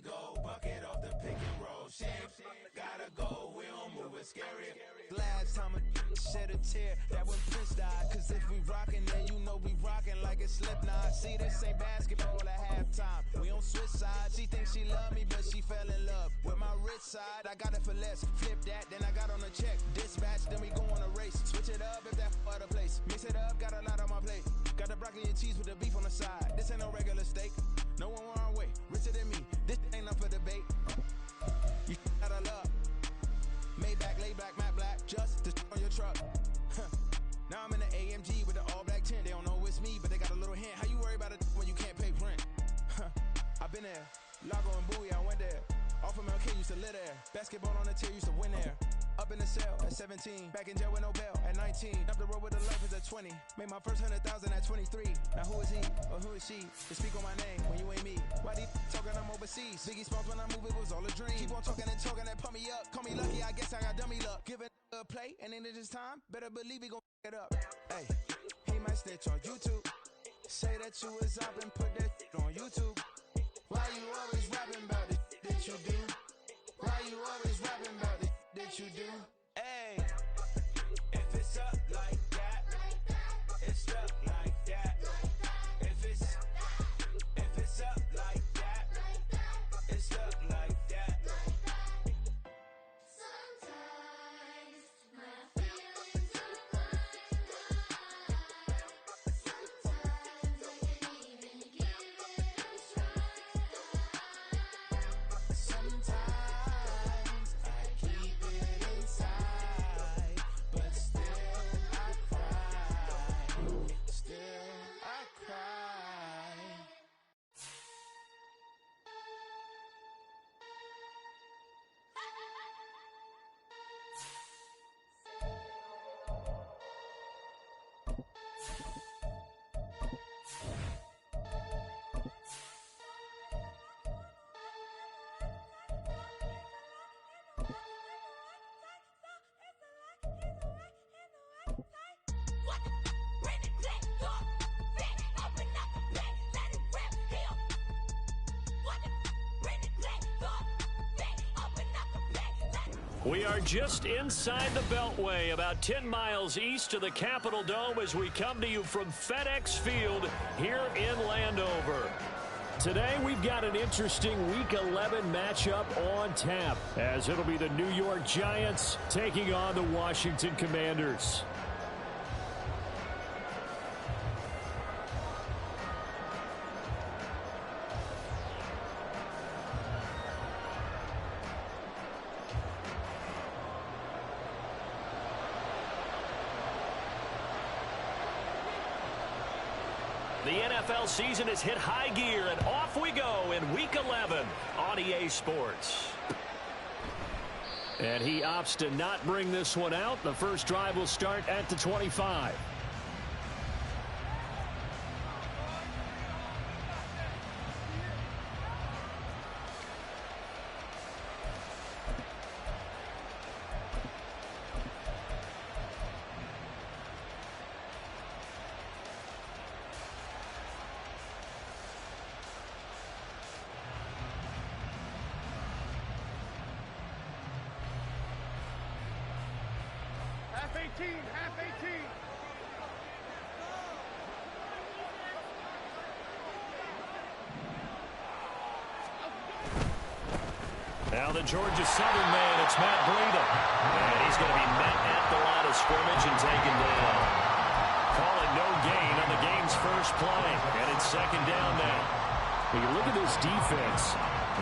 go. Bucket off the pick and roll. Shame, gotta go. We don't move it scary. Last time a shed a tear, that when Prince died. Cause if we rockin', then you know we rockin' like it's Slipknot. See, this ain't basketball at halftime. We on switch sides. She thinks she love me, but she fell in love with my rich side. I got it for less. Flip that, then I got on a check. Dispatch, then we go on a race. Switch it up if that other place. Mix it up, got a lot on my plate. Got the broccoli and cheese with the beef on the side. This ain't no regular steak. No one wrong way. Richer than me. This ain't up for debate. You got a love. Maybach, lay back, matte black, just to on your truck. Now I'm in the AMG with the all black tint. They don't know it's me, but they got a little hint. How you worry about it when you can't pay rent? I've been there. Lago and Bowie, I went there. Off of MLK, used to live there. Basketball on the tier, used to win there. Up in the cell at 17. Back in jail with no bail at 19. Up the road with the life is at 20. Made my first 100,000 at 23. Now who is he or who is she to speak on my name when you ain't me? Why these talking I'm overseas? Biggie Smalls when I move it was all a dream. Keep on talking and talking that pump me up. Call me lucky, I guess I got dummy luck. Give it a play and then it's time. Better believe he gon' it up. Hey, he might snitch on YouTube. Say that you was up and put that on YouTube. Why you always rapping about it that you do? Why you always rapping about it that you do? Hey, If it's up like that, it's stuck like that. If it's up like that, it's stuck like that. Sometimes my feelings are blind. Sometimes I can't even give it a try. sometimes I keep it inside, but still I cry. Still I cry. We are just inside the Beltway, about 10 miles east of the Capitol Dome as we come to you from FedEx Field here in Landover. Today we've got an interesting Week 11 matchup on tap, as it'll be the New York Giants taking on the Washington Commanders. The NFL season has hit high gear, and off we go in Week 11 on EA Sports. And he opts to not bring this one out. The first drive will start at the 25. Half 18. Now the Georgia Southern man, it's Matt Breida. And he's going to be met at the line of scrimmage and taken down. Call it no gain on the game's first play. And it's second down now. When you look at this defense,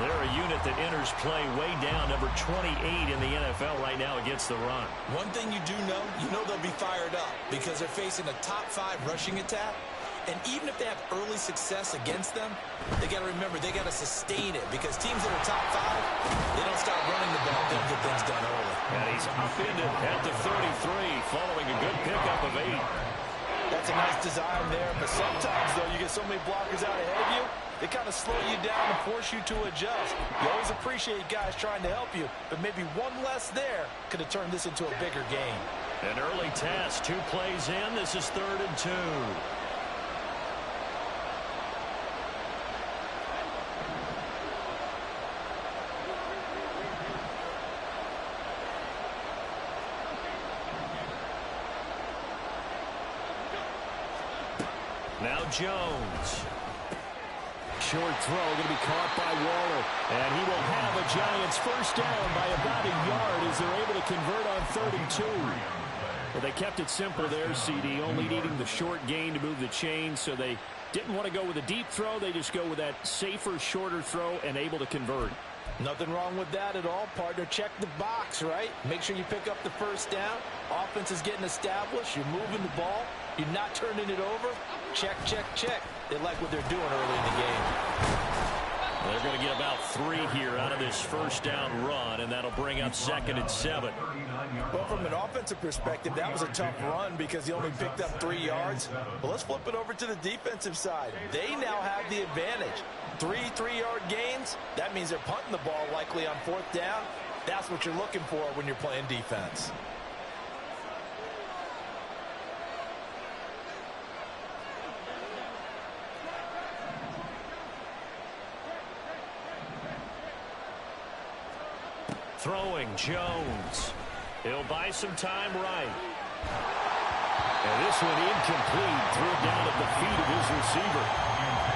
they're a unit that enters play way down, number 28 in the NFL right now against the run. One thing you do know, they'll be fired up because they're facing a top 5 rushing attack. And even if they have early success against them, they got to remember they got to sustain it because teams that are top 5, they don't start running the ball, they'll get things done early. And he's upended at the 33 following a good pickup of 8. That's a nice design there, but sometimes, though, you get so many blockers out ahead of you, they kind of slow you down and force you to adjust. You always appreciate guys trying to help you, but maybe one less there could have turned this into a bigger game. An early test, 2 plays in. This is 3rd and 2. Now Jones. Short throw going to be caught by Waller. And he will have a Giants first down by about a yard as they're able to convert on 32. Well, they kept it simple there, CD, only needing the short gain to move the chains, so they didn't want to go with a deep throw. They just go with that safer, shorter throw and able to convert. Nothing wrong with that at all, partner. Check the box, right? Make sure you pick up the first down. Offense is getting established. You're moving the ball. You're not turning it over. Check, check, check. They like what they're doing early in the game. They're going to get about 3 here out of this first down run, and that'll bring up 2nd and 7. Well, from an offensive perspective, that was a tough run because he only picked up 3 yards. But let's flip it over to the defensive side. They now have the advantage. 3 3-yard gains. That means they're punting the ball likely on 4th down. That's what you're looking for when you're playing defense. Throwing Jones. He'll buy some time right. And this one incomplete. Threw it down at the feet of his receiver.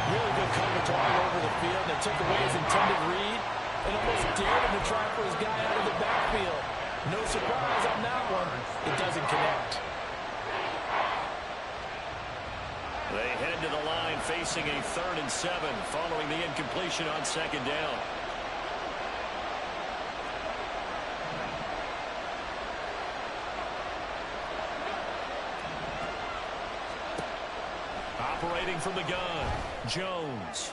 Really good coverage all over the field. They took away his intended read and almost dared him to try for his guy out of the backfield. No surprise on that one. It doesn't connect. They head to the line facing a 3rd and 7 following the incompletion on 2nd down. Operating from the gun, Jones.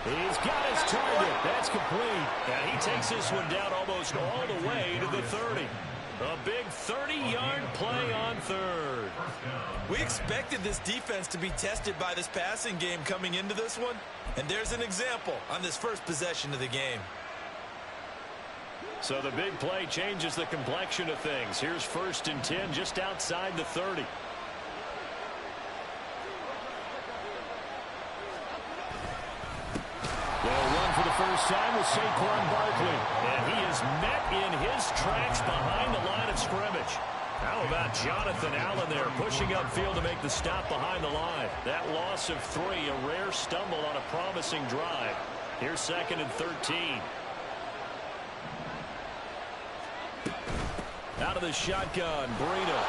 He's got his target. That's complete. And he takes this one down almost all the way to the 30. A big 30-yard play on 3rd. We expected this defense to be tested by this passing game coming into this one. And there's an example on this first possession of the game. So the big play changes the complexion of things. Here's 1st and 10 just outside the 30. They'll run for the first time with Saquon Barkley. And he is met in his tracks behind the line of scrimmage. How about Jonathan Allen there pushing upfield to make the stop behind the line? That loss of 3, a rare stumble on a promising drive. Here's 2nd and 13. Out of the shotgun, Breida.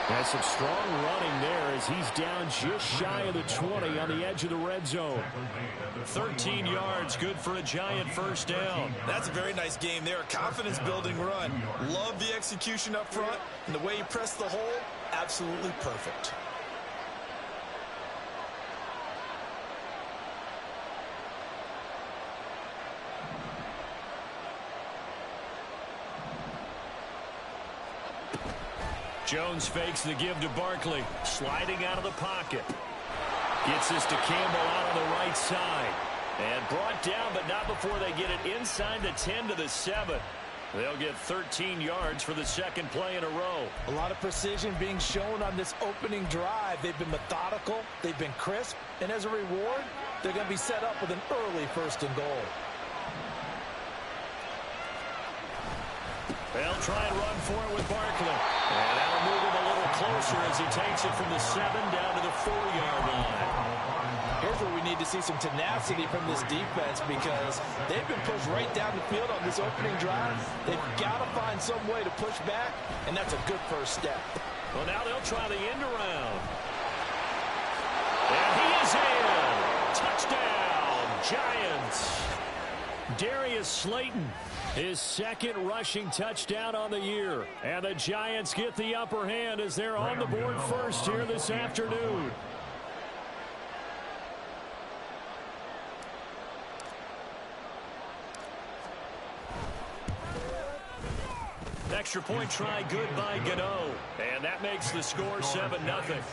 Has some strong running there as he's down just shy of the 20 on the edge of the red zone. 13 yards, good for a Giant first down. That's a very nice game there. Confidence-building run. Love the execution up front. And the way he pressed the hole, absolutely perfect. Jones fakes the give to Barkley. Sliding out of the pocket. Gets this to Campbell out on the right side. And brought down, but not before they get it inside the 10 to the 7. They'll get 13 yards for the 2nd play in a row. A lot of precision being shown on this opening drive. They've been methodical. They've been crisp. And as a reward, they're going to be set up with an early 1st and goal. They'll try and run for it with Barkley. And that'll move him a little closer as he takes it from the 7 down to the 4-yard line. Here's where we need to see some tenacity from this defense because they've been pushed right down the field on this opening drive. They've got to find some way to push back, and that's a good first step. Well, now they'll try the end around. And he is in. Touchdown, Giants. Darius Slayton, his 2nd rushing touchdown on the year. And the Giants get the upper hand as they're on the board first here this afternoon. Extra point try good by Gano. And that makes the score 7-0. Commanders,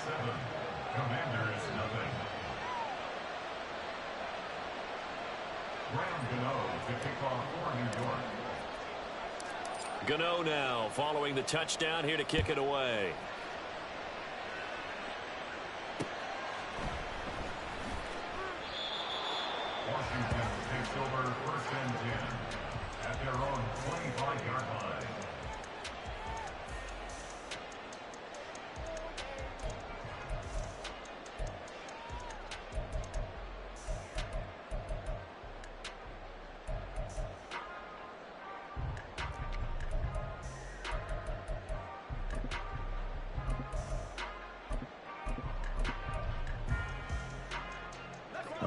Graham Gano to kick off for New York. Gano now following the touchdown here to kick it away. Washington takes over 1st and 10 at their own 25-yard line.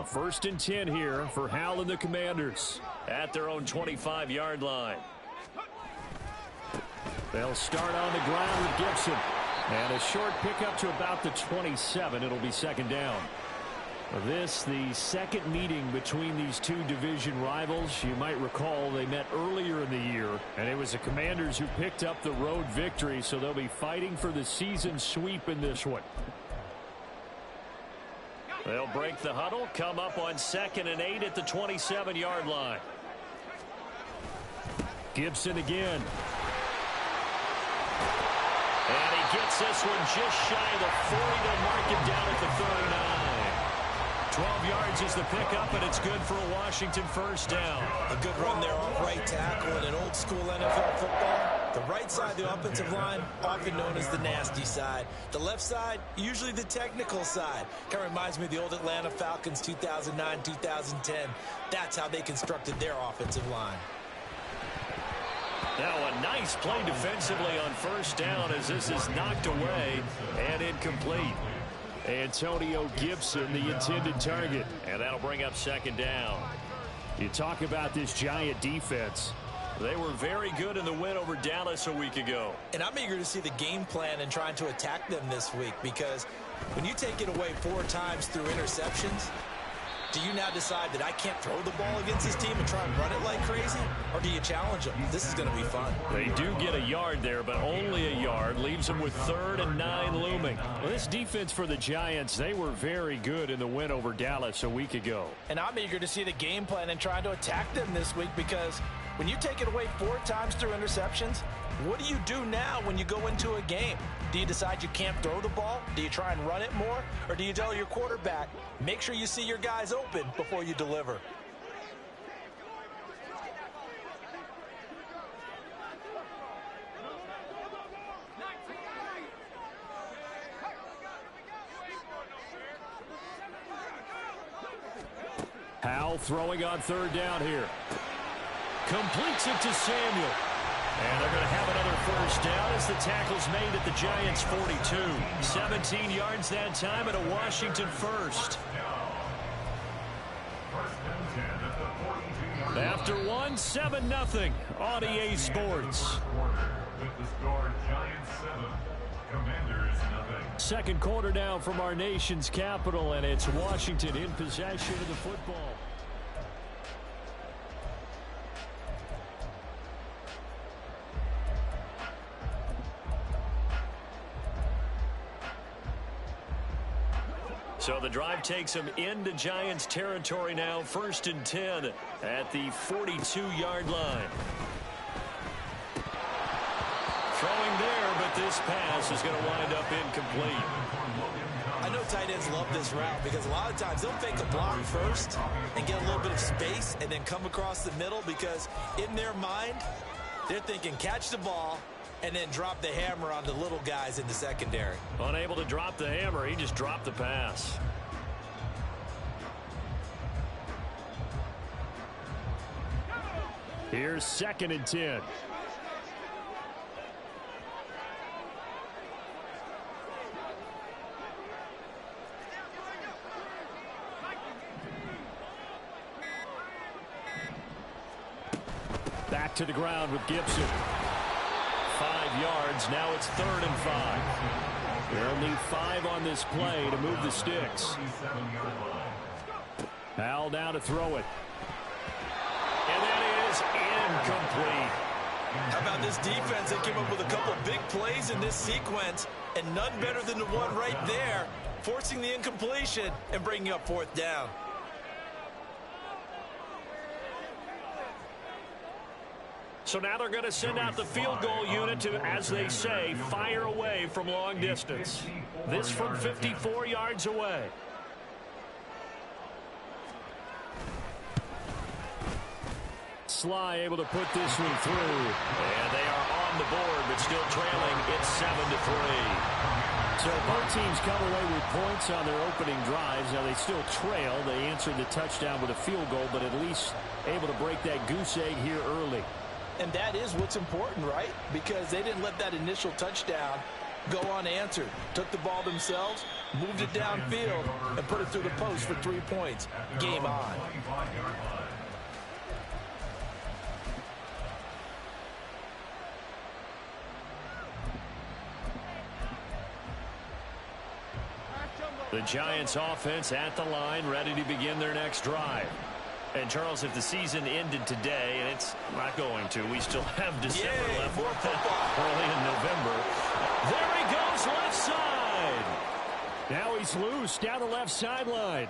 First and 10 here for Hal and the Commanders at their own 25-yard line. They'll start on the ground with Gibson. And a short pickup to about the 27. It'll be second down. This, the second meeting between these two division rivals. You might recall they met earlier in the year, and it was the Commanders who picked up the road victory, so they'll be fighting for the season sweep in this one. They'll break the huddle, come up on 2nd and 8 at the 27-yard line. Gibson again. And he gets this one just shy of the 40. They'll mark him down at the 39. 12 yards is the pickup, and it's good for a Washington first down. A good run there off right tackle in an old-school NFL football. The right side of the offensive line, often known as the nasty side. The left side, usually the technical side. Kind of reminds me of the old Atlanta Falcons 2009, 2010. That's how they constructed their offensive line. Now a nice play defensively on first down as this is knocked away and incomplete. Antonio Gibson, the intended target, and that'll bring up second down. You talk about this Giant defense. They were very good in the win over Dallas a week ago. And I'm eager to see the game plan and trying to attack them this week, because when you take it away 4 times through interceptions, do you now decide that I can't throw the ball against this team and try and run it like crazy? Or do you challenge them? This is going to be fun. They do get a yard there, but only a yard. Leaves them with 3rd and 9 looming. Well, this defense for the Giants, they were very good in the win over Dallas a week ago. And I'm eager to see the game plan and trying to attack them this week, because when you take it away 4 times through interceptions, what do you do now when you go into a game? Do you decide you can't throw the ball? Do you try and run it more? Or do you tell your quarterback, make sure you see your guys open before you deliver? Hal throwing on 3rd down here. Completes it to Samuel. And they're going to have another first down as the tackle's made at the Giants' 42. 17 yards that time and a Washington first. After 1, 7-0 on EA Sports. With the score, Giants 7, Commanders 0. Second quarter now from our nation's capital, and it's Washington in possession of the football. So the drive takes them into Giants territory now. 1st and 10 at the 42-yard line. Throwing there, but this pass is going to wind up incomplete. I know tight ends love this route because a lot of times they'll fake a block first and get a little bit of space and then come across the middle, because in their mind, they're thinking catch the ball and then drop the hammer on the little guys in the secondary. Unable to drop the hammer, he just dropped the pass. Here's 2nd and 10. Back to the ground with Gibson. 5 yards. Now it's 3rd and 5. They'll need 5 on this play to move the sticks. Hal down to throw it. And that is incomplete. How about this defense? They came up with a couple big plays in this sequence, and none better than the one right there, forcing the incompletion and bringing up 4th down. So now they're going to send out the field goal unit to, as they say, fire away from long distance. This from 54 yards away. Sly able to put this one through. And they are on the board, but still trailing. It's 7-3. So both teams come away with points on their opening drives. Now they still trail. They answered the touchdown with a field goal, but at least able to break that goose egg here early. And that is what's important, right? Because they didn't let that initial touchdown go unanswered. Took the ball themselves, moved it downfield, and put it through the post for 3 points. Game on. 25-yard line. The Giants offense at the line, ready to begin their next drive. And Charles, if the season ended today, and it's not going to, we still have December left early in November. There he goes, left side. Now he's loose down the left sideline.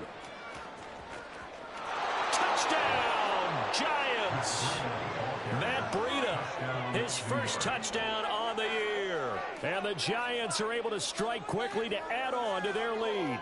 Touchdown, Giants. Matt Breida, his first touchdown on the year. And the Giants are able to strike quickly to add on to their lead.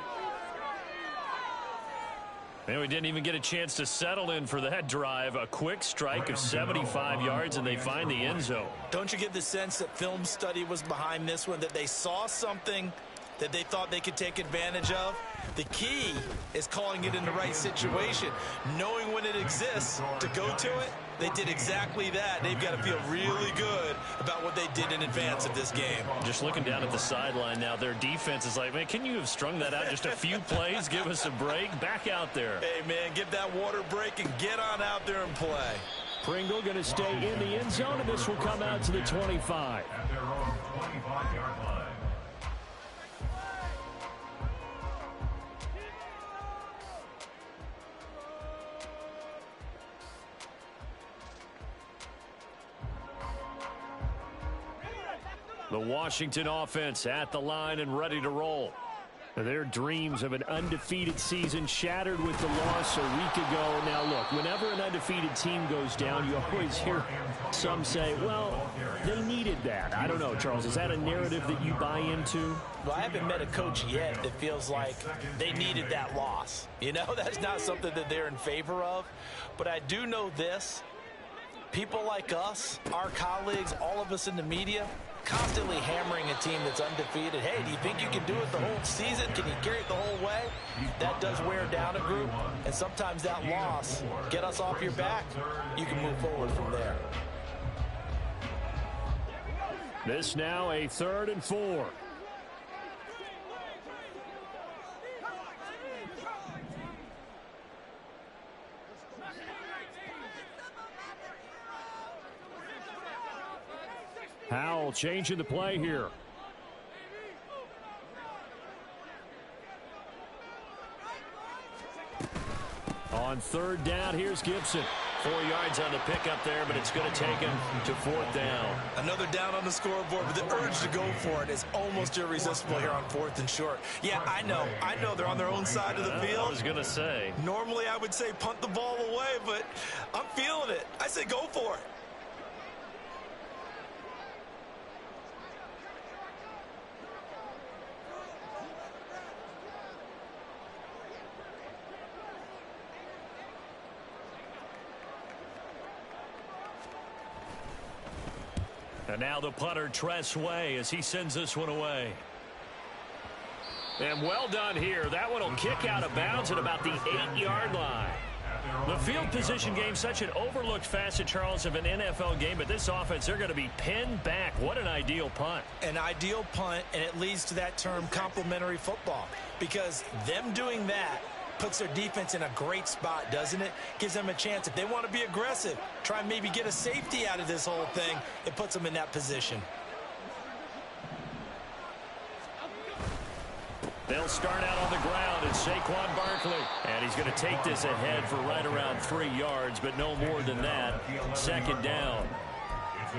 And we didn't even get a chance to settle in for that drive. A quick strike of 75 yards, and they find the end zone. Don't you get the sense that film study was behind this one, that they saw something that they thought they could take advantage of? The key is calling it in the right situation, knowing when it exists to go to it. They did exactly that. They've got to feel really good about what they did in advance of this game. Just looking down at the sideline now, their defense is like, man, can you have strung that out just a few plays? Give us a break. Back out there. Hey, man, get that water break and get on out there and play. Pringle going to stay in the end zone, and this will come out to the 25. At their own 25-yard line. The Washington offense at the line and ready to roll. Their dreams of an undefeated season shattered with the loss a week ago. Now, look, whenever an undefeated team goes down, you always hear some say, well, they needed that. I don't know, Charles. Is that a narrative that you buy into? Well, I haven't met a coach yet that feels like they needed that loss. You know, that's not something that they're in favor of. But I do know this. People like us, our colleagues, all of us in the media, constantly hammering a team that's undefeated. Hey, do you think you can do it the whole season? Can you carry it the whole way? That does wear down a group, and sometimes that loss, get us off your back, you can move forward from there. This now a 3rd and 4. Howell changing the play here. On 3rd down, here's Gibson. 4 yards on the pickup there, but it's going to take him to 4th down. Another down on the scoreboard, but the urge to go for it is almost irresistible here on 4th and short. Yeah, I know they're on their own side of the field. I was going to say. Normally I would say punt the ball away, but I'm feeling it. I say go for it. And now the punter, Tress Way, as he sends this one away. And well done here. That one will kick out of bounds at about the 8-yard line. The field position game, such an overlooked facet, Charles, of an NFL game, but this offense, they're going to be pinned back. What an ideal punt. An ideal punt, and it leads to that term complementary football, because them doing that puts their defense in a great spot, doesn't it? Gives them a chance. If they want to be aggressive, try and maybe get a safety out of this whole thing, it puts them in that position. They'll start out on the ground, and Saquon Barkley. And he's going to take this ahead for right around 3 yards, but no more than that. 2nd down.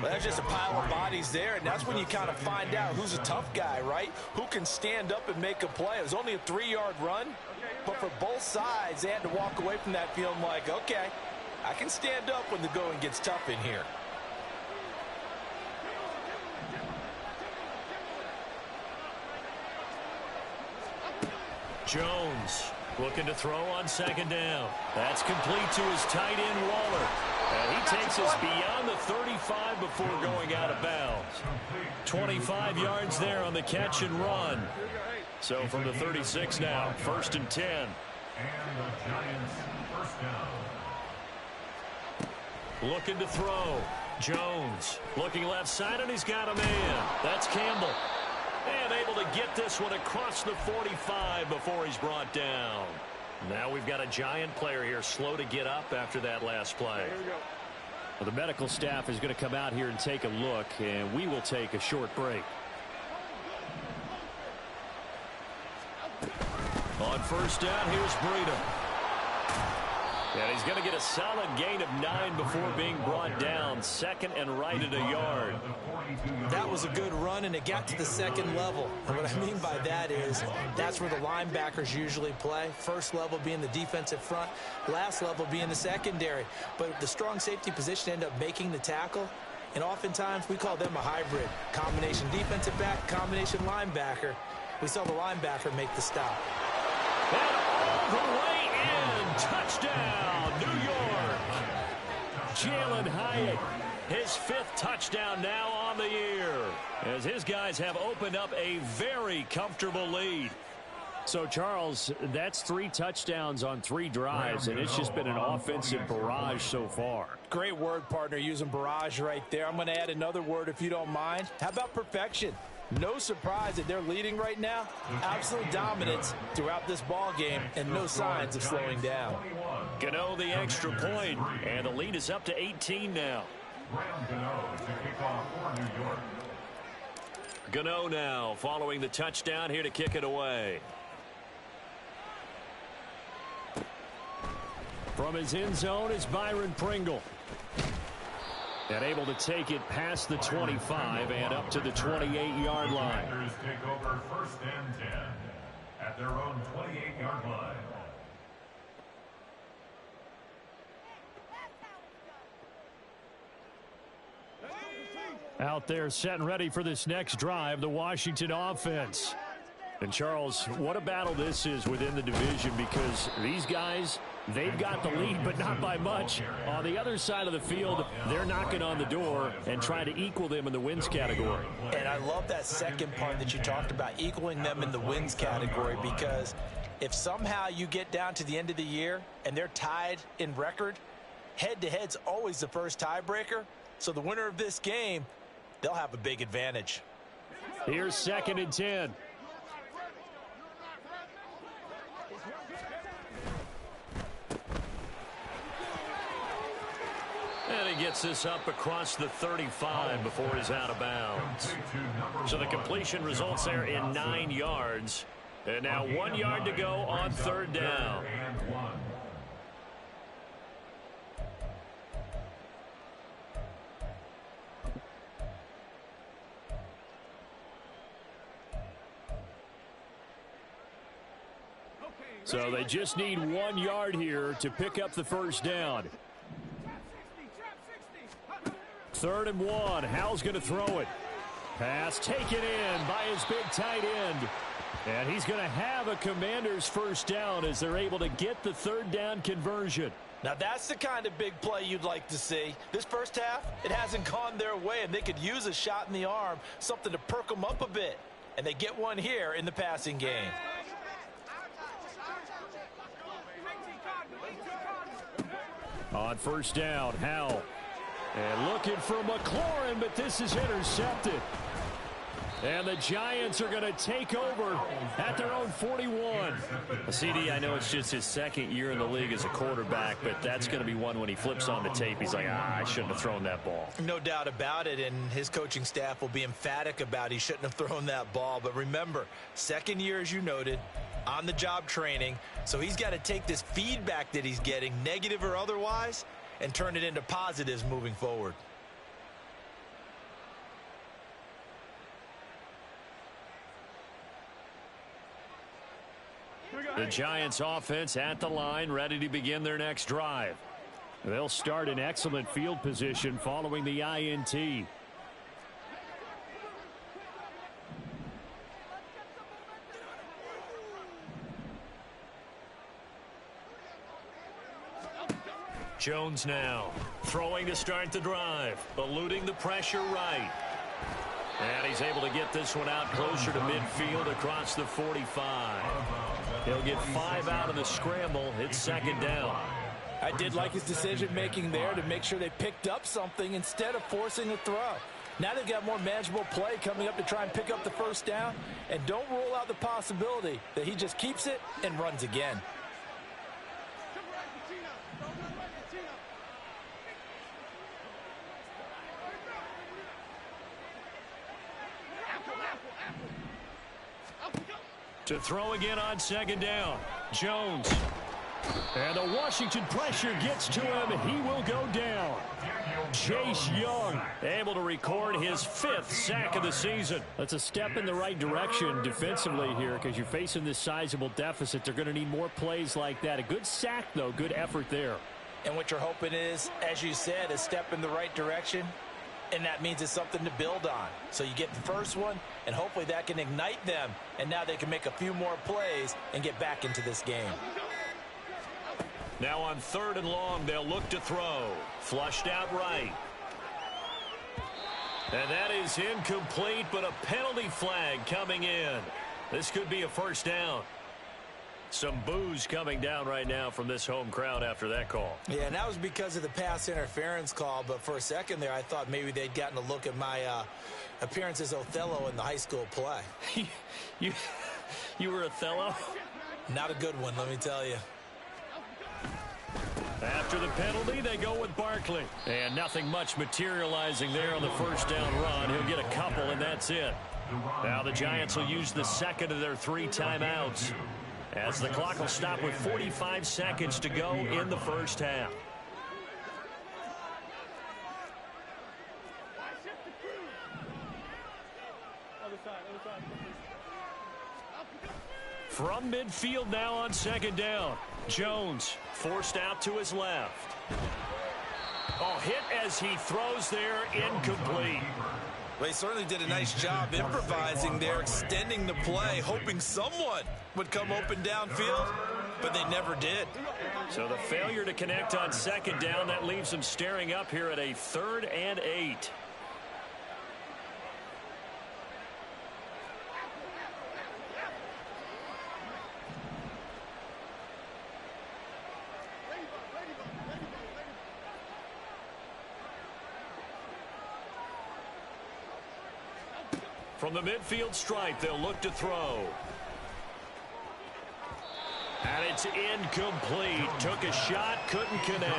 Well, that's just a pile of bodies there, and that's when you kind of find out who's a tough guy, right? Who can stand up and make a play. It was only a 3-yard run, but for both sides, they had to walk away from that feeling like, okay, I can stand up when the going gets tough in here. Jones looking to throw on 2nd down. That's complete to his tight end, Waller. And he takes us beyond the 35 before going out of bounds. 25 yards there on the catch and run. So from the 36 now, 1st and 10. And the Giants first down. Looking to throw. Jones looking left side, and he's got a man. That's Campbell. And able to get this one across the 45 before he's brought down. Now we've got a Giant player here slow to get up after that last play. Well, the medical staff is going to come out here and take a look, and we will take a short break. On first down, here's Breida. And he's going to get a solid gain of 9 before being brought down. Second and right at a yard. That was a good run, and it got to the second level. And what I mean by that is that's where the linebackers usually play. First level being the defensive front, last level being the secondary. But the strong safety position ended up making the tackle. And oftentimes we call them a hybrid. Combination defensive back, combination linebacker. We saw the linebacker make the stop. And all the way in. Touchdown, New York. Jalen Hyatt, his 5th touchdown now on the year, as his guys have opened up a very comfortable lead. So, Charles, that's 3 touchdowns on 3 drives, and it's just been an offensive barrage so far. Great word, partner, using barrage right there. I'm going to add another word if you don't mind. How about perfection? No surprise that they're leading right now. Absolute dominance throughout this ball game and no signs of slowing down. Gano the extra point, and the lead is up to 18 now. Gano now following the touchdown here to kick it away. From his end zone is Byron Pringle. And able to take it past the 25 and up to the 28-yard line. Take over first and 10 at their own 28-yard line. Out there set and ready for this next drive, the Washington offense. And Charles, what a battle this is within the division, because these guys, they've got the lead, but not by much. On the other side of the field, they're knocking on the door and trying to equal them in the wins category. And I love that second part that you talked about, equaling them in the wins category, because if somehow you get down to the end of the year and they're tied in record, head-to-head's always the first tiebreaker. So the winner of this game, they'll have a big advantage. Here's 2nd and 10. And he gets this up across the 35 before he's out of bounds. So the completion results there in 9 yards. And now 1 yard to go on 3rd down. So they just need 1 yard here to pick up the first down. 3rd and 1. Howell's going to throw it. Pass taken in by his big tight end. And he's going to have a Commanders first down as they're able to get the 3rd down conversion. Now that's the kind of big play you'd like to see. This first half, it hasn't gone their way, and they could use a shot in the arm, something to perk them up a bit. And they get one here in the passing game. On first down, Howell. And looking for McLaurin, but this is intercepted. And the Giants are going to take over at their own 41. CD, I know it's just his 2nd year in the league as a quarterback, but that's going to be one when he flips on the tape. He's like, I shouldn't have thrown that ball. No doubt about it, and his coaching staff will be emphatic about he shouldn't have thrown that ball. But remember, 2nd year, as you noted, on-the-job training, so he's got to take this feedback that he's getting, negative or otherwise, and turn it into positives moving forward. The Giants offense at the line, ready to begin their next drive. They'll start in excellent field position following the INT. Jones now throwing to start the drive, eluding the pressure right. And he's able to get this one out closer to midfield across the 45. He'll get 5 out of the scramble. It's 2nd down. I did like his decision-making there to make sure they picked up something instead of forcing a throw. Now they've got more manageable play coming up to try and pick up the first down. And don't rule out the possibility that he just keeps it and runs again. To throw again on second down. Jones. And the Washington pressure gets to him. He will go down. Chase Young able to record his 5th sack of the season. That's a step in the right direction defensively here because you're facing this sizable deficit. They're going to need more plays like that. A good sack, though. Good effort there. And what you're hoping is, as you said, a step in the right direction. And that means it's something to build on. So you get the first one, and hopefully that can ignite them. And now they can make a few more plays and get back into this game. Now on 3rd and long, they'll look to throw. Flushed out right. And that is incomplete, but a penalty flag coming in. This could be a first down. Some boos coming down right now from this home crowd after that call. Yeah, and that was because of the pass interference call. But for a second there, I thought maybe they'd gotten a look at my appearance as Othello in the high school play. You were Othello? Not a good one, let me tell you. After the penalty, they go with Barkley. And nothing much materializing there on the first down run. He'll get a couple, and that's it. Now the Giants will use the second of their 3 timeouts, as the clock will stop with 45 seconds to go in the first half. From midfield now on second down. Jones forced out to his left. Oh, hit as he throws there, incomplete. Well, he certainly did a nice job improvising there, extending the play, hoping someone would come open downfield, but they never did. So the failure to connect on second down, that leaves them staring up here at a 3rd and 8. From the midfield stripe, they'll look to throw. And it's incomplete. Took a shot, couldn't connect.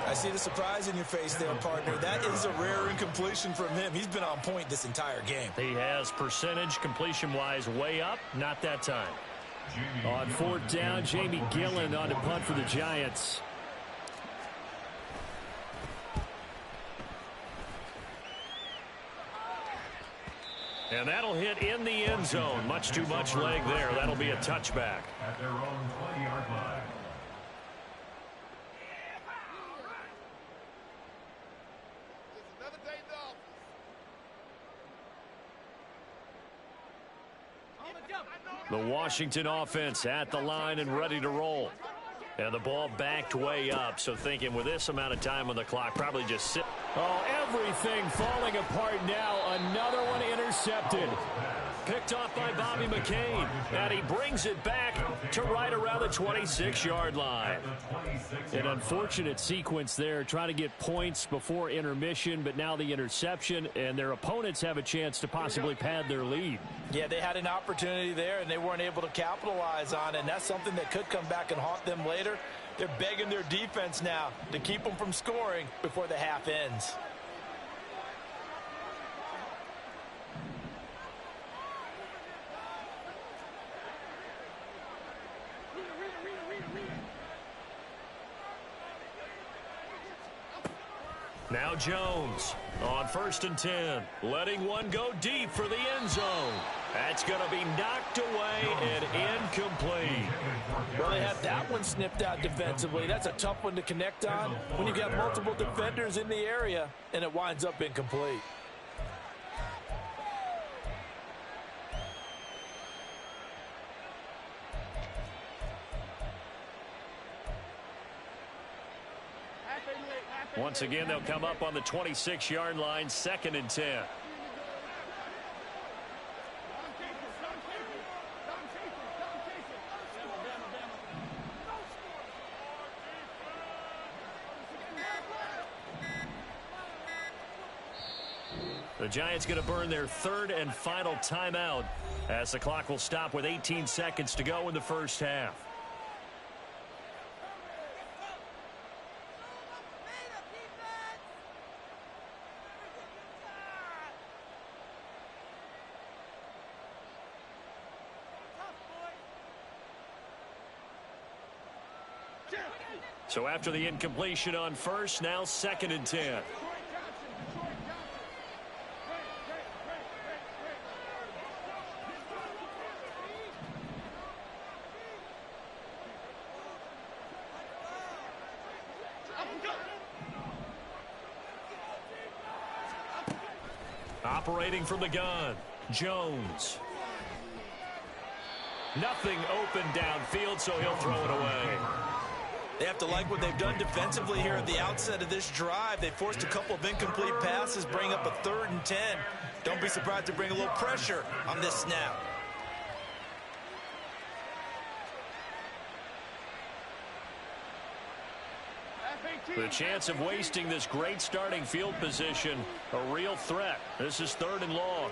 I see the surprise in your face there, partner. That is a rare incompletion from him. He's been on point this entire game. He has percentage completion-wise way up. Not that time. On 4th down, Jamie Gillen on to punt for the Giants. And that'll hit in the end zone. Much too much leg there. That'll be a touchback. At their own 20-yard line. The Washington offense at the line and ready to roll. And the ball backed way up, so thinking with this amount of time on the clock, probably just sit. Oh, everything falling apart now. Another one intercepted. Picked off by Bobby McCain. And he brings it back to right around the 26-yard line. An unfortunate sequence there, trying to get points before intermission, but now the interception, and their opponents have a chance to possibly pad their lead. Yeah, they had an opportunity there, and they weren't able to capitalize on it, and that's something that could come back and haunt them later. They're begging their defense now to keep them from scoring before the half ends. Now Jones on 1st and 10, letting one go deep for the end zone. That's going to be knocked away and incomplete. Well, they had that one snipped out defensively. That's a tough one to connect on when you've got multiple defenders in the area, and it winds up incomplete. Once again, they'll come up on the 26-yard line, 2nd and 10. The Giants going to burn their third and final timeout as the clock will stop with 18 seconds to go in the first half. So after the incompletion on first, now 2nd and 10. Operating from the gun, Jones. Nothing open downfield, so he'll throw it away. They have to like what they've done defensively here at the outset of this drive. They forced a couple of incomplete passes, bring up a 3rd and 10. Don't be surprised to bring a little pressure on this snap. The chance of wasting this great starting field position, a real threat. This is 3rd and long.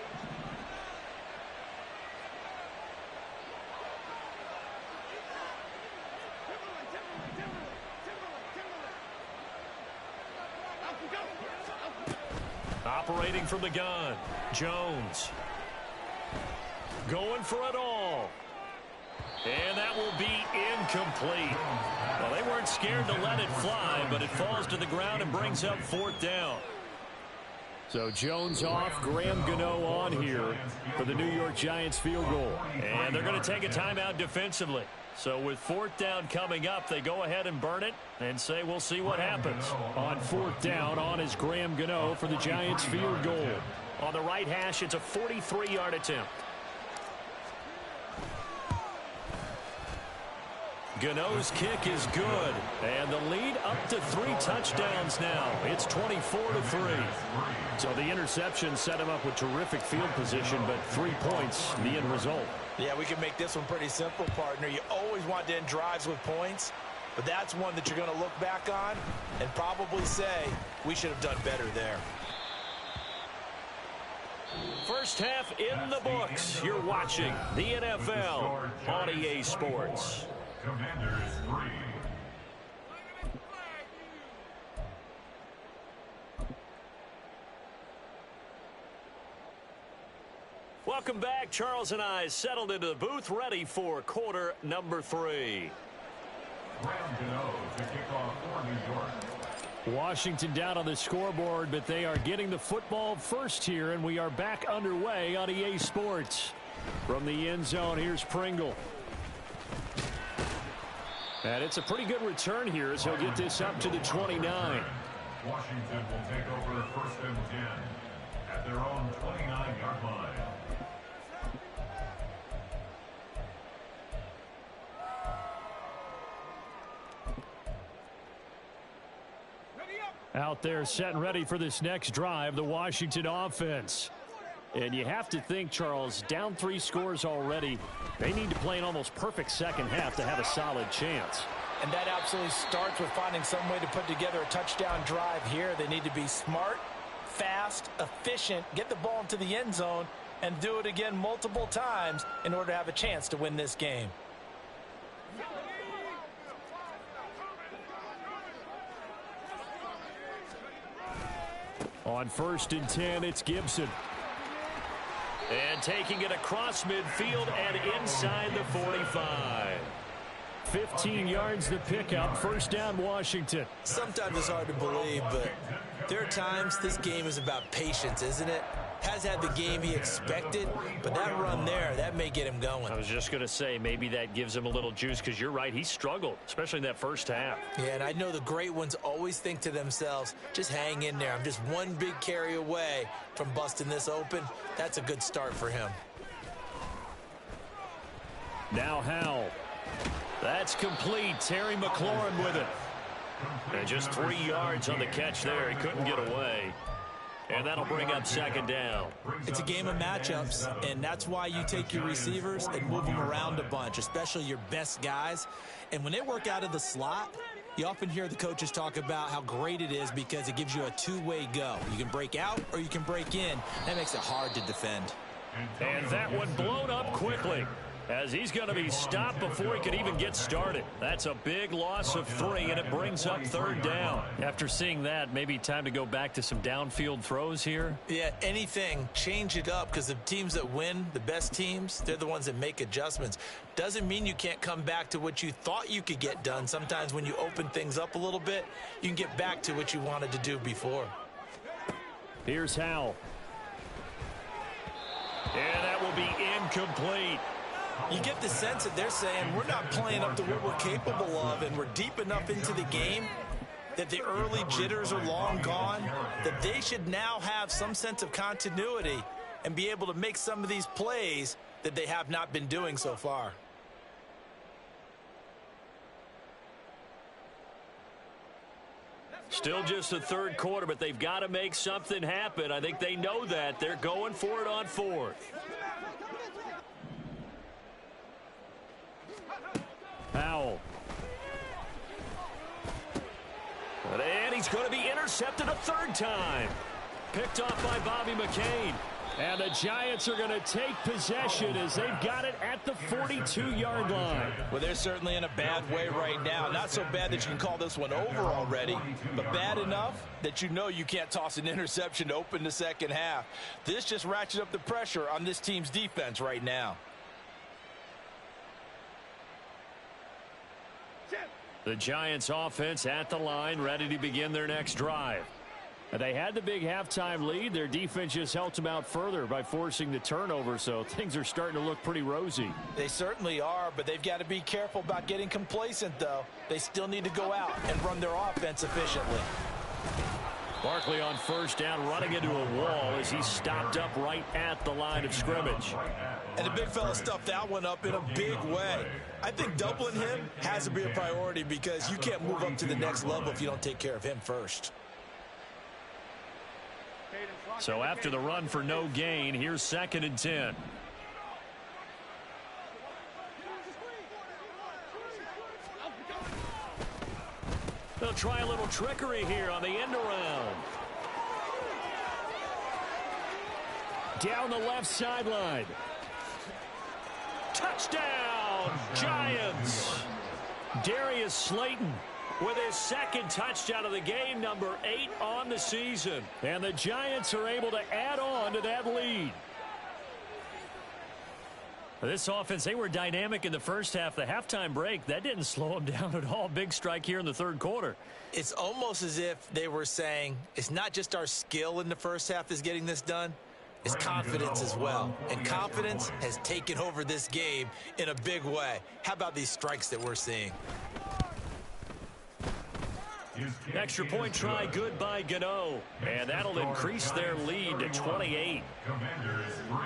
Operating from the gun, Jones. Going for it all. And that will be incomplete. Well, they weren't scared to let it fly, but it falls to the ground and brings up 4th down. So Jones off, Graham Gano on here for the New York Giants field goal. And they're going to take a timeout defensively. So with 4th down coming up, they go ahead and burn it and say we'll see what happens. On 4th down, on is Graham Gano for the Giants field goal. On the right hash, it's a 43-yard attempt. Gano's kick is good, and the lead up to 3 touchdowns now. It's 24-3. So the interception set him up with terrific field position, but 3 points, the end result. Yeah, we can make this one pretty simple, partner. You always want to end drives with points, but that's one that you're going to look back on and probably say we should have done better there. First half in the books. You're watching the NFL on EA Sports. Commanders 3. Welcome back. Charles and I settled into the booth, ready for quarter number 3. Graham Gano to kick off for New York. Washington down on the scoreboard, but they are getting the football first here, and we are back underway on EA Sports. From the end zone, here's Pringle. And it's a pretty good return here as he'll get this up to the 29. Washington will take over 1st and 10 at their own 29-yard line. Out there set and ready for this next drive, the Washington offense. And you have to think, Charles, down 3 scores already. They need to play an almost perfect second half to have a solid chance. And that absolutely starts with finding some way to put together a touchdown drive here. They need to be smart, fast, efficient, get the ball into the end zone, and do it again multiple times in order to have a chance to win this game. On 1st and 10, it's Gibson. And taking it across midfield and inside the 45. 15 yards the pickup. 1st down, Washington. Sometimes it's hard to believe, but there are times this game is about patience, isn't it? Has had the game he expected, but that run there, that may get him going. I was just going to say, maybe that gives him a little juice, because you're right, he struggled, especially in that first half. Yeah, and I know the great ones always think to themselves, just hang in there. I'm just one big carry away from busting this open. That's a good start for him. Now Howell. That's complete. Terry McLaurin with it. And just 3 yards on the catch there. He couldn't get away. And that'll bring up 2nd down. It's a game of matchups, and that's why you take your receivers and move them around a bunch, especially your best guys. And when they work out of the slot, You often hear the coaches talk about how great it is because it gives you a two-way go. You can break out or you can break in. That makes it hard to defend. And that one blown up quickly as he's going to be stopped before he could even get started. That's a big loss of 3, and it brings up 3rd down. After seeing that, maybe time to go back to some downfield throws here. Yeah, anything. Change it up because the teams that win, the best teams, they're the ones that make adjustments. Doesn't mean you can't come back to what you thought you could get done. Sometimes when you open things up a little bit, you can get back to what you wanted to do before. Here's Howell. And that will be incomplete. You get the sense that they're saying we're not playing up to what we're capable of, and we're deep enough into the game that the early jitters are long gone, that they should now have some sense of continuity and be able to make some of these plays that they have not been doing so far. Still just the 3rd quarter, but they've got to make something happen. I think they know that. They're going for it on 4th. Howell. And he's going to be intercepted a 3rd time. Picked off by Bobby McCain. And the Giants are going to take possession as they've got it at the 42-yard line. Well, they're certainly in a bad way right now. Not so bad that you can call this one over already, but bad enough that you know you can't toss an interception to open the second half. This just ratchets up the pressure on this team's defense right now. The Giants offense at the line, ready to begin their next drive. They had the big halftime lead. Their defense just helped them out further by forcing the turnover, so things are starting to look pretty rosy. They certainly are, but they've got to be careful about getting complacent, though. They still need to go out and run their offense efficiently. Barkley on 1st down, running into a wall as he's stopped up right at the line of scrimmage. And the big fella stuffed that one up in a big way. I think doubling him has to be a priority because you can't move up to the next level if you don't take care of him first. So after the run for no gain, here's 2nd and 10. They'll try a little trickery here on the end around. Down the left sideline. Touchdown, Giants. Darius Slayton with his 2nd touchdown of the game, number 8 on the season. And the Giants are able to add on to that lead. This offense, they were dynamic in the first half. The halftime break, that didn't slow them down at all. Big strike here in the 3rd quarter. It's almost as if they were saying, it's not just our skill in the first half that's getting this done. It's confidence as well. And confidence has taken over this game in a big way. How about these strikes that we're seeing? Extra point try good by Gano. And that'll increase their lead to 28. Commanders 3.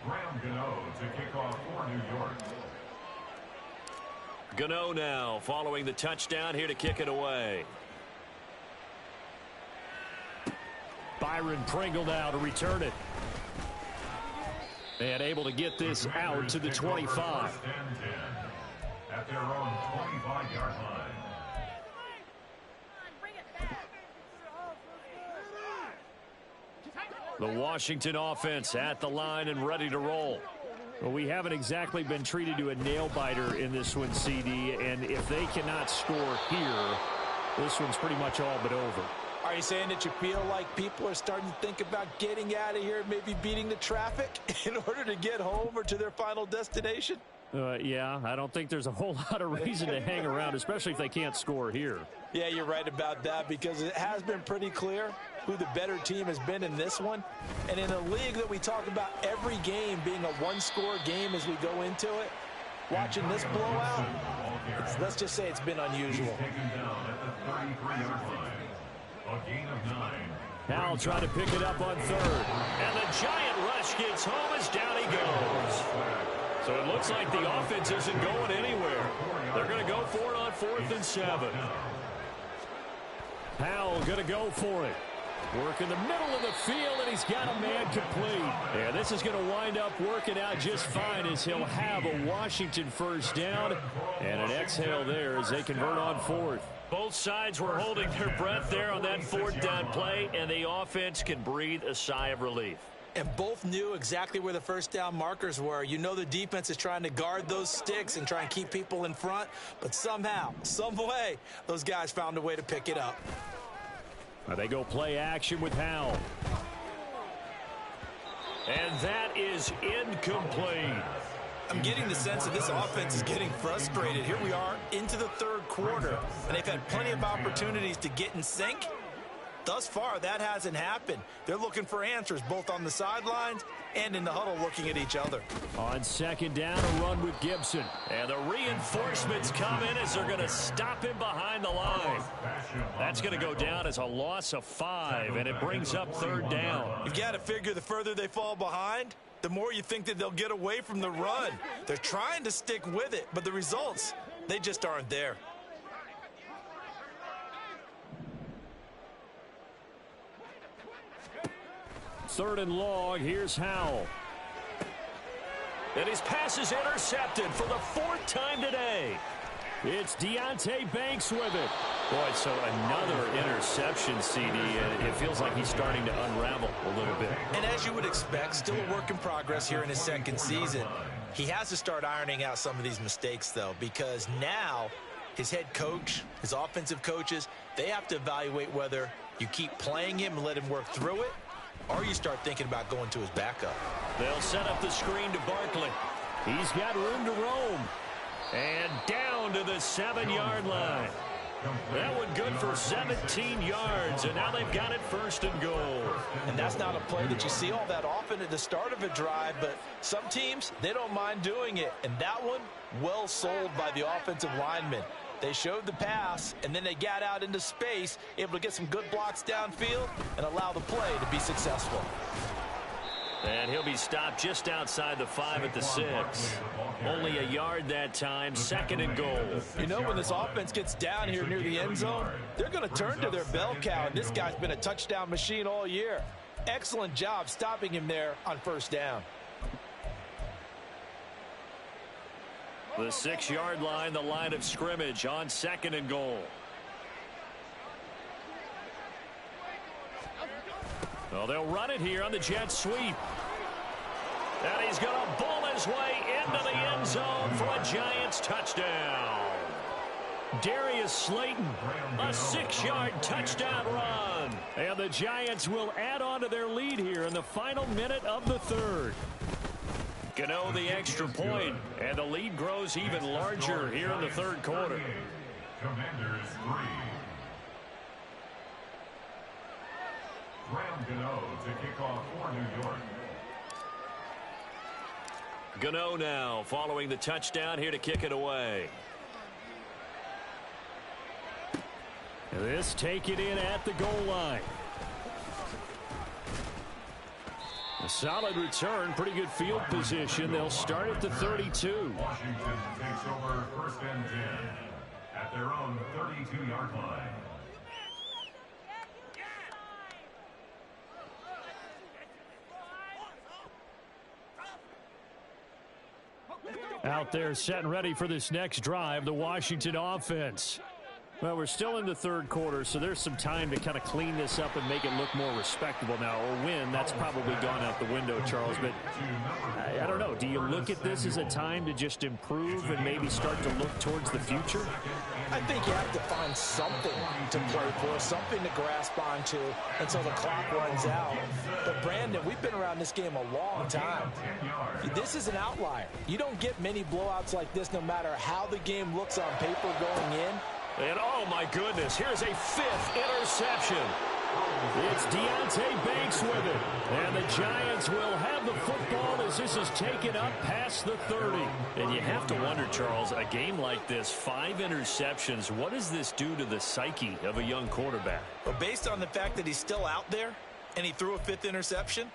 Graham Gano to kick off for New York. Gano now following the touchdown here to kick it away. Byron Pringle now to return it. And able to get this out to the 25. At their own 25-yard line. The Washington offense at the line and ready to roll. Well, we haven't exactly been treated to a nail-biter in this one, CD, and if they cannot score here, this one's pretty much all but over. Are you saying that you feel like people are starting to think about getting out of here and maybe beating the traffic in order to get home or to their final destination? Yeah, I don't think there's a whole lot of reason to hang around, especially if they can't score here. Yeah, you're right about that because it has been pretty clear who the better team has been in this one. And in a league that we talk about every game being a one-score game as we go into it, watching this blowout, let's just say it's been unusual. Howell trying to pick it up on 3rd. And the giant rush gets home as down he goes. So it looks like the offense isn't going anywhere. They're going to go for it on 4th and 7. Howell going to go for it. Work in the middle of the field, and he's got a man complete. Yeah, this is going to wind up working out just fine as he'll have a Washington first down and an exhale there as they convert on fourth. Both sides were holding their breath there on that fourth down play, and the offense can breathe a sigh of relief. And both knew exactly where the first down markers were. You know the defense is trying to guard those sticks and try and keep people in front, but somehow, some way, those guys found a way to pick it up. Now they go play action with Howell. And that is incomplete. I'm getting the sense that this offense is getting frustrated. Here we are into the third quarter, and they've had plenty of opportunities to get in sync. Thus far, that hasn't happened. They're looking for answers both on the sidelines and in the huddle looking at each other. On second down, a run with Gibson. And the reinforcements come in as they're going to stop him behind the line. That's going to go down as a loss of 5, and it brings up third down. You've got to figure the further they fall behind, the more you think that they'll get away from the run. They're trying to stick with it, but the results, they just aren't there. Third and long, here's Howell. And his pass is intercepted for the 4th time today. It's Deonte Banks with it. Boy, so another interception, CD, and it feels like he's starting to unravel a little bit. And as you would expect, still a work in progress here in his second season. He has to start ironing out some of these mistakes, though, because now his head coach, his offensive coaches, they have to evaluate whether you keep playing him and let him work through it, or you start thinking about going to his backup. They'll set up the screen to Barkley. He's got room to roam. And down to the 7-yard line. That one good for 17 yards, and now they've got it 1st and goal. And that's not a play that you see all that often at the start of a drive, but some teams, they don't mind doing it. And that one, well sold by the offensive lineman. They showed the pass, and then they got out into space, able to get some good blocks downfield and allow the play to be successful. And he'll be stopped just outside the 5 at the 6. Only a yard that time, 2nd and goal. You know, when this offense gets down here near the end zone, they're going to turn to their bell cow, and this guy's been a touchdown machine all year. Excellent job stopping him there on 1st down. The 6-yard line, the line of scrimmage on 2nd and goal. Well, they'll run it here on the jet sweep. And he's going to bull his way into the end zone for a Giants touchdown. Darius Slayton, a 6-yard touchdown run. And the Giants will add on to their lead here in the final minute of the 3rd. Gano the extra point, and the lead grows even larger here in the 3rd quarter. Commanders 3. Graham Gano to kick off for New York. Gano now following the touchdown here to kick it away. This take it in at the goal line. A solid return, pretty good field position. They'll start at the 32. Washington takes over 1st and 10 at their own 32-yard line. Out there set and ready for this next drive, the Washington offense. Well, we're still in the 3rd quarter, so there's some time to kind of clean this up and make it look more respectable now. Or win, that's probably gone out the window, Charles. But I don't know. Do you look at this as a time to just improve and maybe start to look towards the future? I think you have to find something to play for, something to grasp onto until the clock runs out. But, Brandon, we've been around this game a long time. This is an outlier. You don't get many blowouts like this no matter how the game looks on paper going in. And, oh, my goodness, here's a 5th interception. It's Deonte Banks with it. And the Giants will have the football as this is taken up past the 30. And you have to wonder, Charles, a game like this, 5 interceptions, what does this do to the psyche of a young quarterback? Well, based on the fact that he's still out there and he threw a 5th interception,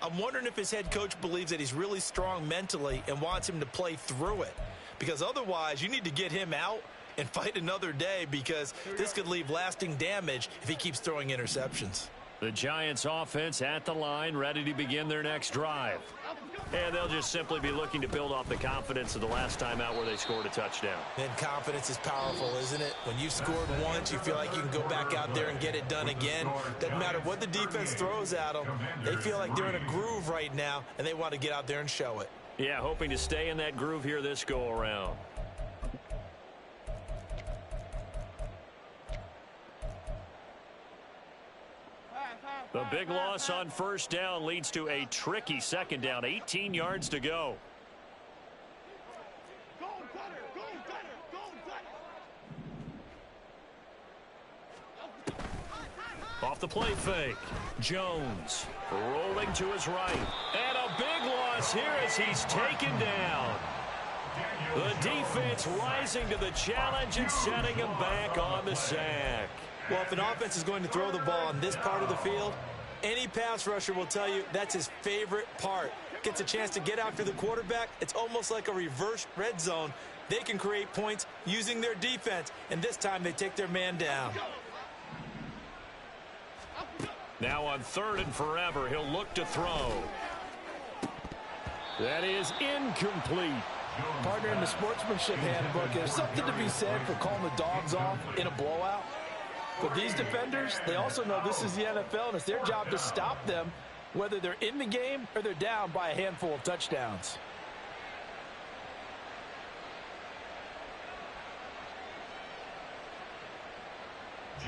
I'm wondering if his head coach believes that he's really strong mentally and wants him to play through it. Because otherwise, you need to get him out and fight another day, because this could leave lasting damage if he keeps throwing interceptions. The Giants offense at the line, ready to begin their next drive. And they'll just simply be looking to build off the confidence of the last time out where they scored a touchdown. And confidence is powerful, isn't it? When you've scored once, you feel like you can go back out there and get it done again. Doesn't matter what the defense throws at them. They feel like they're in a groove right now, and they want to get out there and show it. Yeah, hoping to stay in that groove here this go-around. The big loss on first down leads to a tricky second down. 18 yards to go. Off the play fake. Jones rolling to his right. And a big loss here as he's taken down. The defense rising to the challenge and setting him back on the sack. Well, if an offense is going to throw the ball on this part of the field, any pass rusher will tell you that's his favorite part. Gets a chance to get after the quarterback. It's almost like a reverse red zone. They can create points using their defense, and this time they take their man down. Now on 3rd and forever, he'll look to throw. That is incomplete. Partner, in the sportsmanship handbook, there's something to be said for calling the dogs off in a blowout. But these defenders, they also know this is the NFL, and it's their job to stop them, whether they're in the game or they're down by a handful of touchdowns.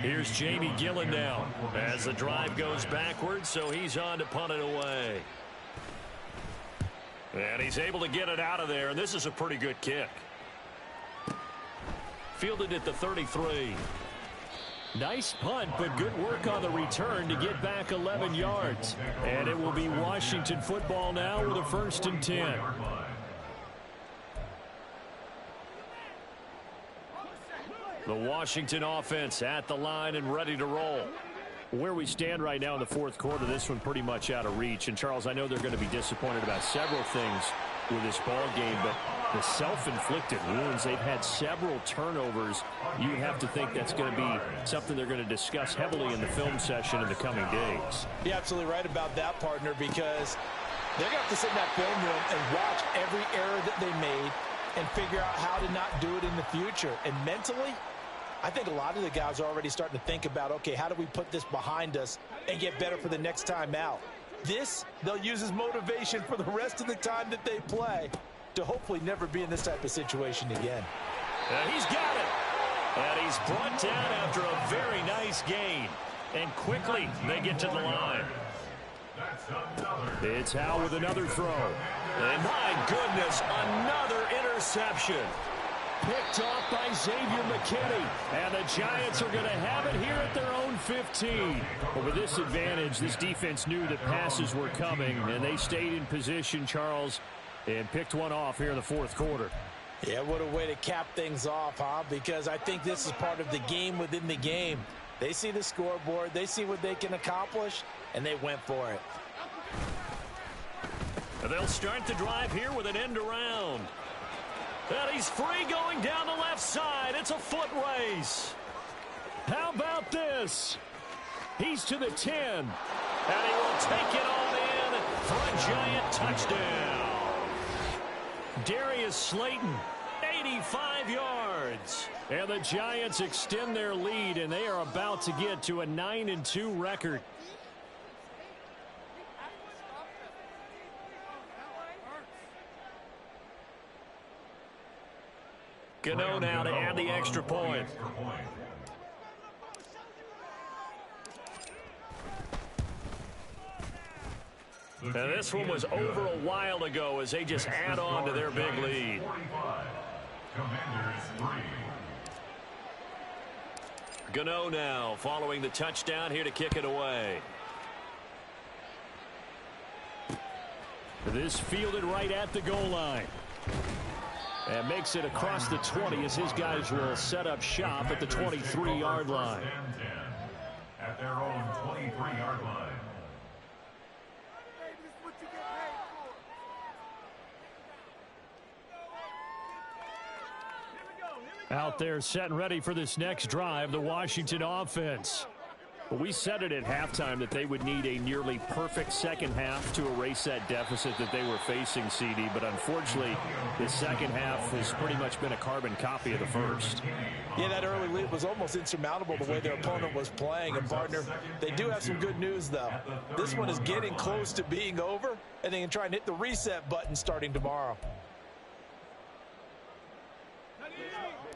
Here's Jamie Gillen now as the drive goes backwards, so he's on to punt it away. And he's able to get it out of there, and this is a pretty good kick. Fielded at the 33. Nice punt, but good work on the return to get back 11 yards. And it will be Washington football now with a 1st and 10. The Washington offense at the line and ready to roll. Where we stand right now in the 4th quarter, this one pretty much out of reach. And, Charles, I know they're going to be disappointed about several things with this ball game, but the self-inflicted wounds, they've had several turnovers. You have to think that's going to be something they're going to discuss heavily in the film session in the coming days. You're absolutely right about that, partner, because they're going to have to sit in that film room and watch every error that they made and figure out how to not do it in the future. And mentally, I think a lot of the guys are already starting to think about, okay, how do we put this behind us and get better for the next time out? This, they'll use as motivation for the rest of the time that they play to hopefully never be in this type of situation again. He's got it. And he's brought down after a very nice gain. And quickly, they get to the line. It's Howe with another throw. And my goodness, another interception. Picked off by Xavier McKinney. And the Giants are going to have it here at their own 15. But with this advantage, this defense knew that passes were coming, and they stayed in position, Charles, and picked one off here in the 4th quarter. Yeah, what a way to cap things off, huh? Because I think this is part of the game within the game. They see the scoreboard, they see what they can accomplish, and they went for it. And they'll start the drive here with an end around. And he's free going down the left side. It's a foot race. How about this? He's to the 10. And he will take it all in for a Giant touchdown. Darius Slayton, 85 yards. And the Giants extend their lead, and they are about to get to a 9-2 record. Gano now to add the extra point. And this one was over a while ago as they just add on to their big lead. Gano now following the touchdown here to kick it away. This fielded right at the goal line. And makes it across the 20 as his guys will set up shop at the 23-yard line. At their own 23-yard line. Out there set and ready for this next drive, the Washington offense. Well, we said it at halftime that they would need a nearly perfect second half to erase that deficit that they were facing, CD. But unfortunately, the second half has pretty much been a carbon copy of the first. Yeah, that early lead was almost insurmountable the way their opponent was playing. And, partner, they do have some good news, though. This one is getting close to being over, and they can try and hit the reset button starting tomorrow.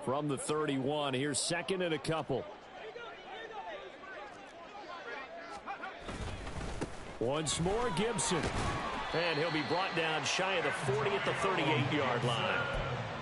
From the 31, here's second and a couple. Once more, Gibson. And he'll be brought down shy of the 40 at the 38-yard line.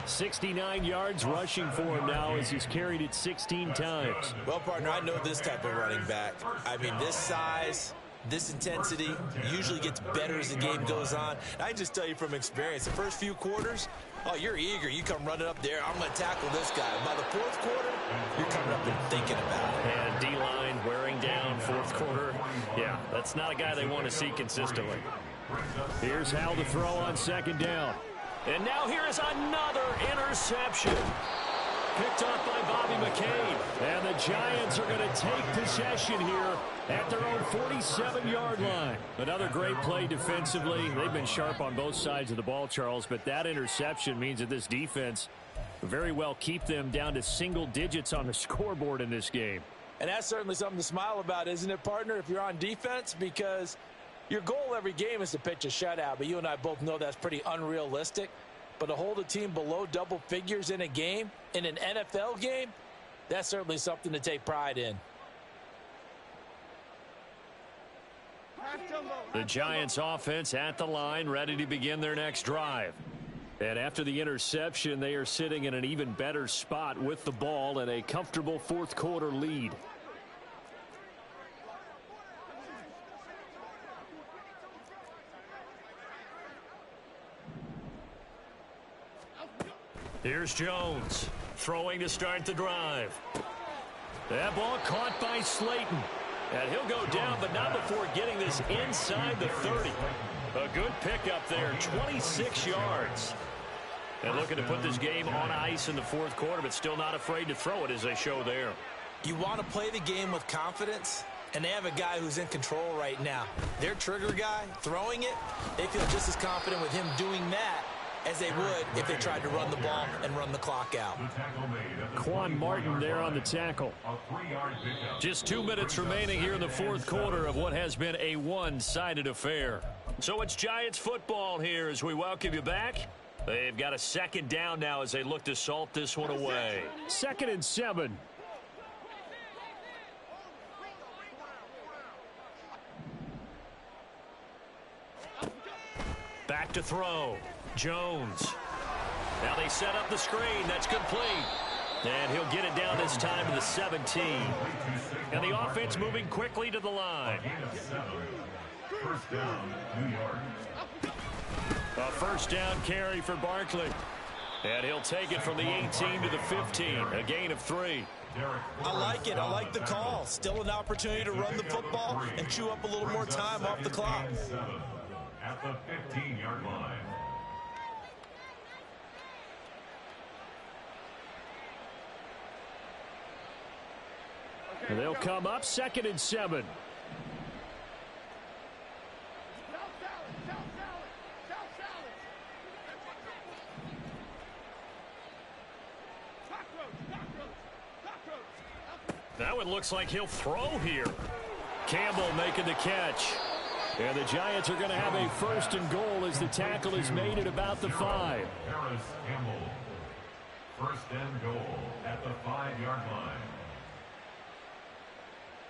69 yards rushing for him now as he's carried it 16 times. Well, partner, I know this type of running back. I mean, this size, this intensity usually gets better as the game goes on. I just tell you from experience, the first few quarters, oh, you're eager. You come running up there, I'm going to tackle this guy. By the fourth quarter, you're coming up and thinking about it. And D-line wearing down fourth quarter. Yeah, that's not a guy they want to see consistently. Here's Howell to throw on second down. And now here is another interception. Picked off by Bobby McCain. And the Giants are going to take possession here at their own 47-yard line. Another great play defensively. They've been sharp on both sides of the ball, Charles, but that interception means that this defense very well keep them down to single digits on the scoreboard in this game. And that's certainly something to smile about, isn't it, partner, if you're on defense? Because your goal every game is to pitch a shutout, but you and I both know that's pretty unrealistic. But to hold a team below double figures in a game, in an NFL game, that's certainly something to take pride in. The Giants offense at the line, ready to begin their next drive. And after the interception, they are sitting in an even better spot with the ball and a comfortable fourth quarter lead. Here's Jones throwing to start the drive. That ball caught by Slayton. And he'll go down, but not before getting this inside the 30. A good pickup there, 26 yards. And looking to put this game on ice in the fourth quarter, but still not afraid to throw it as they show there. You want to play the game with confidence, and they have a guy who's in control right now. Their trigger guy, throwing it, they feel just as confident with him doing that as they would if they tried to run the ball and run the clock out. Quan Martin there on the tackle. Just 2 minutes remaining here in the fourth quarter of what has been a one-sided affair. So it's Giants football here as we welcome you back. They've got a second down now as they look to salt this one away. 2nd and 7. Back to throw. Jones. Now they set up the screen. That's complete. And he'll get it down this time to the 17. And the offense moving quickly to the line. First down, New York. A first down carry for Barkley. And he'll take it from the 18 to the 15. A gain of 3. I like it. I like the call. Still an opportunity to run the football and chew up a little more time off the clock. At the 15-yard line. And they'll come up 2nd and 7. Now it looks like he'll throw here. Campbell making the catch. And the Giants are going to have a 1st and goal as the tackle is made at about the 5. Harris Campbell. 1st and goal at the 5-yard line.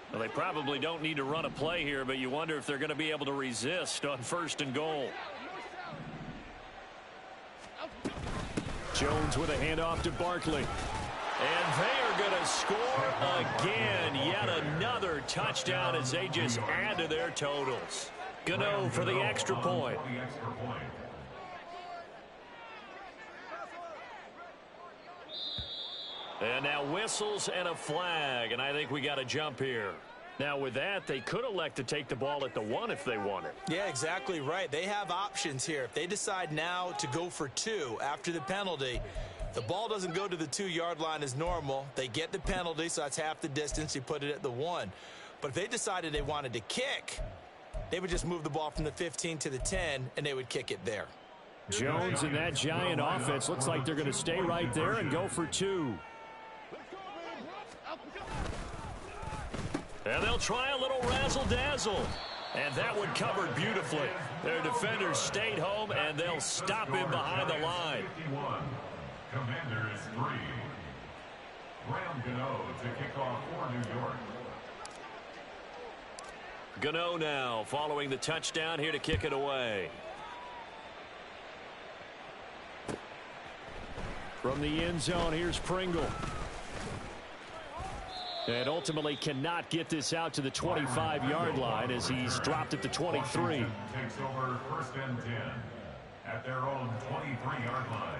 Well, they probably don't need to run a play here, but you wonder if they're going to be able to resist on 1st and goal. Jones with a handoff to Barkley. And they are going to score again. Yet another touchdown as they just add to their totals. Gano for the extra point. And now whistles and a flag, and I think we got a jump here. Now with that, they could elect to take the ball at the 1 if they want it. Yeah, exactly right. They have options here. If they decide now to go for 2 after the penalty, the ball doesn't go to the 2-yard line as normal. They get the penalty, so that's half the distance. You put it at the 1. But if they decided they wanted to kick, they would just move the ball from the 15 to the 10, and they would kick it there. Jones and that Giant offense looks like they're going to stay right there and go for 2. And they'll try a little razzle-dazzle. And that one covered beautifully. Their defenders stayed home, and they'll stop him behind the line. 51. Commanders 3. Graham Gano to kick off for New York. Gano now following the touchdown here to kick it away. From the end zone, here's Pringle. And ultimately cannot get this out to the 25-yard line as he's dropped at the 23. Washington takes over 1st and 10 at their own 23-yard line.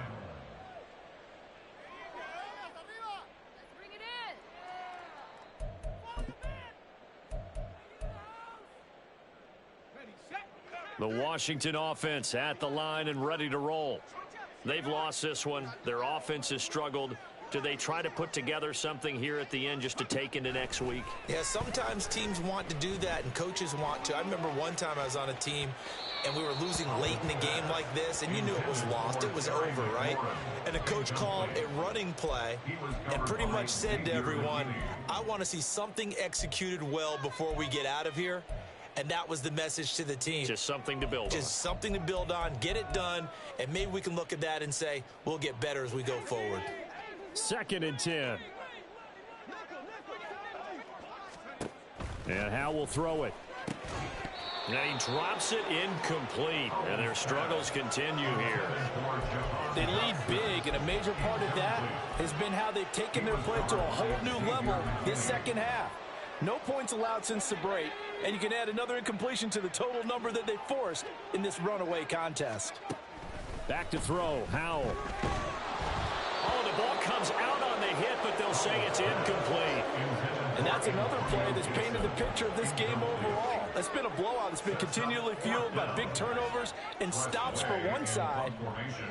The Washington offense at the line and ready to roll. They've lost this one. Their offense has struggled. Do they try to put together something here at the end just to take into next week? Yeah, sometimes teams want to do that and coaches want to. I remember one time I was on a team and we were losing late in the game like this, and you knew it was lost. It was over, right? And the coach called a running play and pretty much said to everyone, I want to see something executed well before we get out of here. And that was the message to the team. Just something to build on. Just something to build on, get it done, and maybe we can look at that and say, we'll get better as we go forward. 2nd and 10. And Howell will throw it. And he drops it incomplete. And their struggles continue here. They lead big, and a major part of that has been how they've taken their play to a whole new level this second half. No points allowed since the break, and you can add another incompletion to the total number that they forced in this runaway contest. Back to throw, Howell. Oh, the ball comes out on the hit, but they'll say it's incomplete. And that's another play that's painted the picture of this game overall. It's been a blowout. It's been continually fueled by big turnovers and stops for one side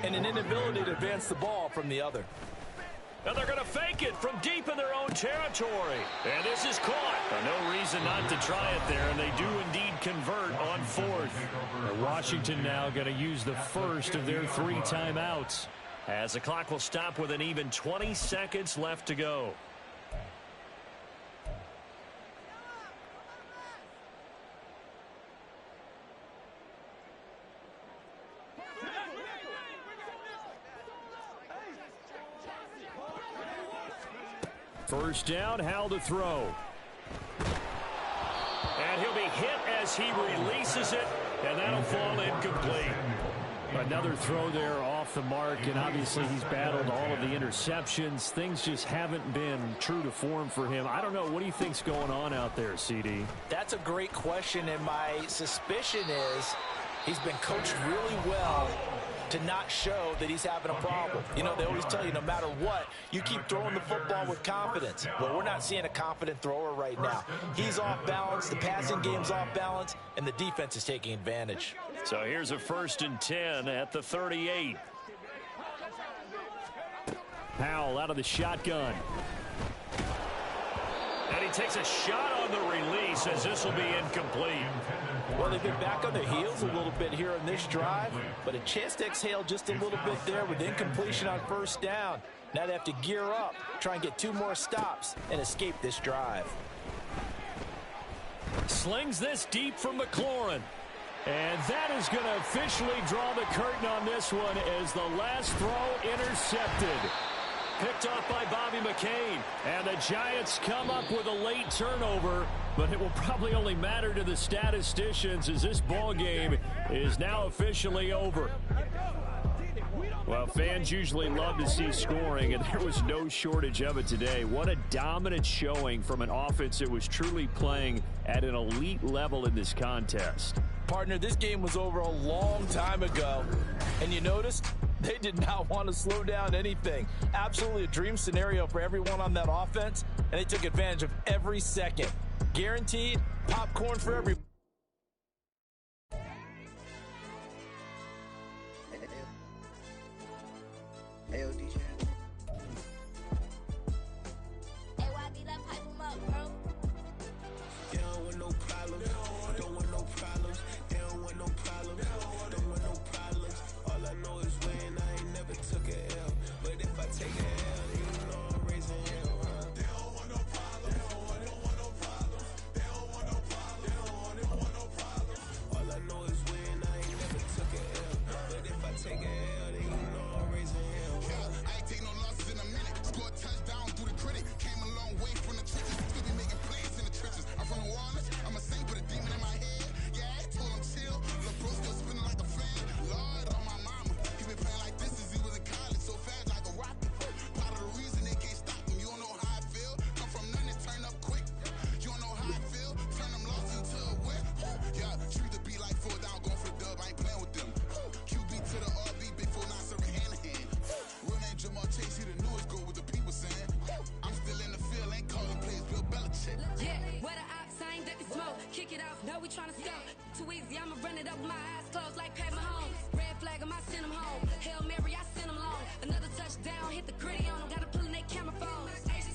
and an inability to advance the ball from the other. And they're going to fake it from deep in their own territory. And this is caught. No reason not to try it there, and they do indeed convert on 4th. Washington now going to use the first of their 3 timeouts. As the clock will stop with an even 20 seconds left to go. First down, Howell to throw. And he'll be hit as he releases it, and that'll fall incomplete. Another throw there off the mark, and obviously he's battled all of the interceptions. Things just haven't been true to form for him. I don't know. What do you think's going on out there, CD? That's a great question, and my suspicion is he's been coached really well to not show that he's having a problem. You know, they always tell you no matter what, you keep throwing the football with confidence. Well, we're not seeing a confident thrower right now. He's off balance, the passing game's off balance, and the defense is taking advantage. So here's a 1st and 10 at the 38. Howell out of the shotgun. And he takes a shot on the release as this will be incomplete. Well, they've been back on their heels a little bit here in this drive, but a chance to exhale just a little bit there with incompletion on 1st down. Now they have to gear up, try and get 2 more stops, and escape this drive. Slings this deep from McLaurin. And that is going to officially draw the curtain on this one as the last throw intercepted. Picked off by Bobby McCain. And the Giants come up with a late turnover, but it will probably only matter to the statisticians as this ball game is now officially over. Well, fans usually love to see scoring, and there was no shortage of it today. What a dominant showing from an offense that was truly playing at an elite level in this contest. Partner, this game was over a long time ago, and you noticed they did not want to slow down anything. Absolutely a dream scenario for everyone on that offense, and they took advantage of every second. Guaranteed popcorn for everyone. Hey, yo, DJ. AYD, that pipe him up, bro. You know know we tryna score. Too easy, I'ma run it up with my eyes closed like Pat Mahomes. Red flag, I send them home. Hail Mary, I send them long. Another touchdown, hit the gritty on them. Gotta pull in their camera phones.